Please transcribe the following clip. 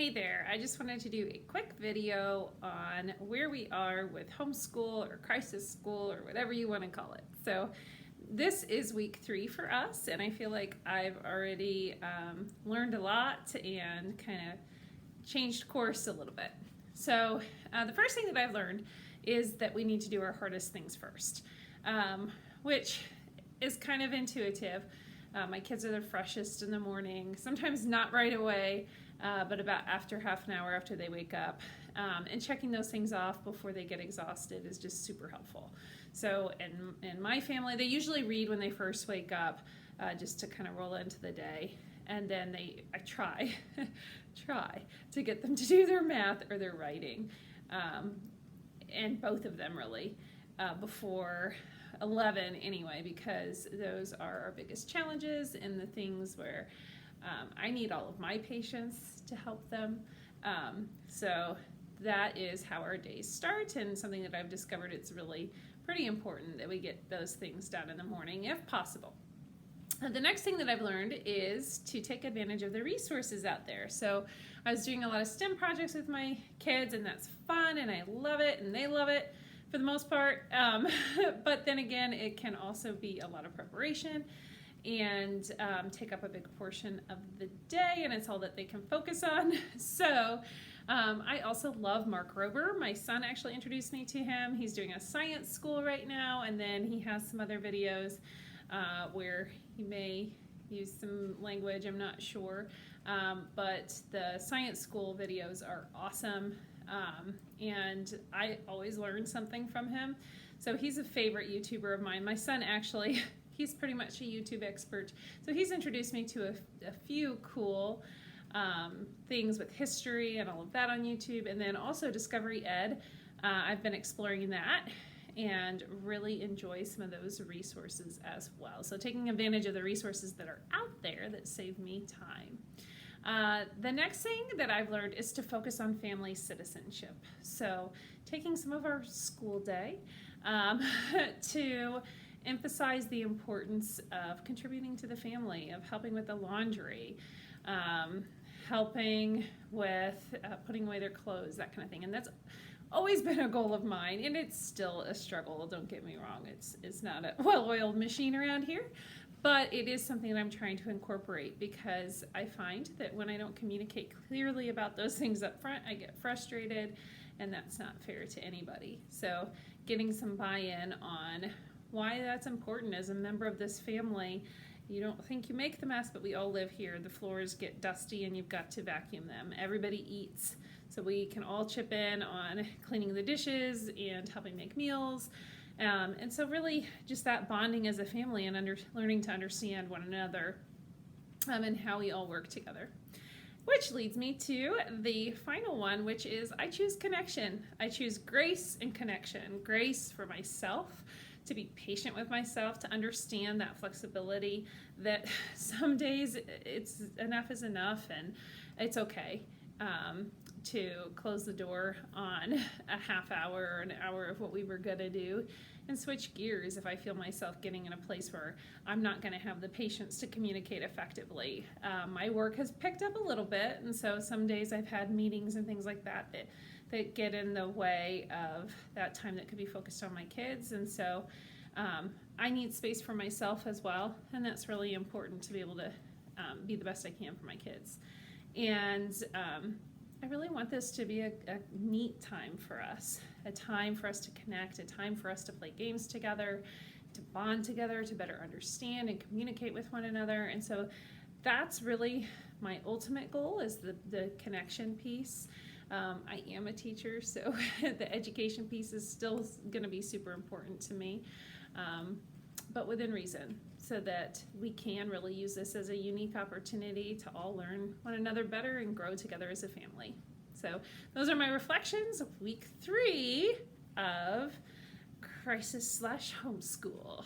Hey there, I just wanted to do a quick video on where we are with homeschool or crisis school or whatever you want to call it. So this is week 3 for us, and I feel like I've already learned a lot and kind of changed course a little bit. So the first thing that I've learned is that we need to do our hardest things first, which is kind of intuitive. My kids are the freshest in the morning, sometimes not right away, but about after half an hour after they wake up. And checking those things off before they get exhausted is just super helpful. So in my family, they usually read when they first wake up, just to kind of roll into the day. And then I try to get them to do their math or their writing, and both of them really, before 11 anyway, because those are our biggest challenges and the things where I need all of my patience to help them. So that is how our days start, and something that I've discovered it's really pretty important that we get those things done in the morning if possible. The next thing that I've learned is to take advantage of the resources out there. So I was doing a lot of STEM projects with my kids, and that's fun, and I love it, and they love it for the most part. But then again, it can also be a lot of preparation and take up a big portion of the day, and it's all that they can focus on. So I also love Mark Rober. My son actually introduced me to him. He's doing a science school right now, and then he has some other videos where he may use some language, I'm not sure, but the science school videos are awesome, and I always learn something from him. So he's a favorite YouTuber of mine. My son actually, he's pretty much a YouTube expert, so he's introduced me to a few cool things with history and all of that on YouTube, and then also Discovery Ed. I've been exploring that and really enjoy some of those resources as well. So taking advantage of the resources that are out there that save me time. The next thing that I've learned is to focus on family citizenship. So taking some of our school day to emphasize the importance of contributing to the family, of helping with the laundry, helping with putting away their clothes, that kind of thing. And that's always been a goal of mine, and it's still a struggle, don't get me wrong. It's not a well-oiled machine around here, but it is something that I'm trying to incorporate, because I find that when I don't communicate clearly about those things up front, I get frustrated, and that's not fair to anybody. So getting some buy-in on why that's important as a member of this family. You don't think you make the mess, but we all live here. The floors get dusty and you've got to vacuum them. Everybody eats, so we can all chip in on cleaning the dishes and helping make meals. And so really just that bonding as a family and learning to understand one another, and how we all work together. Which leads me to the final one, which is I choose connection. I choose grace and connection. Grace for myself, to be patient with myself, to understand that flexibility, that some days enough is enough, and it's okay to close the door on a half hour or an hour of what we were gonna do and switch gears if I feel myself getting in a place where I'm not gonna have the patience to communicate effectively. My work has picked up a little bit, and so some days I've had meetings and things like that that get in the way of that time that could be focused on my kids. And so I need space for myself as well, and that's really important to be able to be the best I can for my kids. And I really want this to be a neat time for us, a time for us to connect, a time for us to play games together, to bond together, to better understand and communicate with one another. And so that's really my ultimate goal, is the connection piece. I am a teacher, so the education piece is still going to be super important to me, but within reason, so that we can really use this as a unique opportunity to all learn one another better and grow together as a family. So those are my reflections of week 3 of Crisis/Homeschool.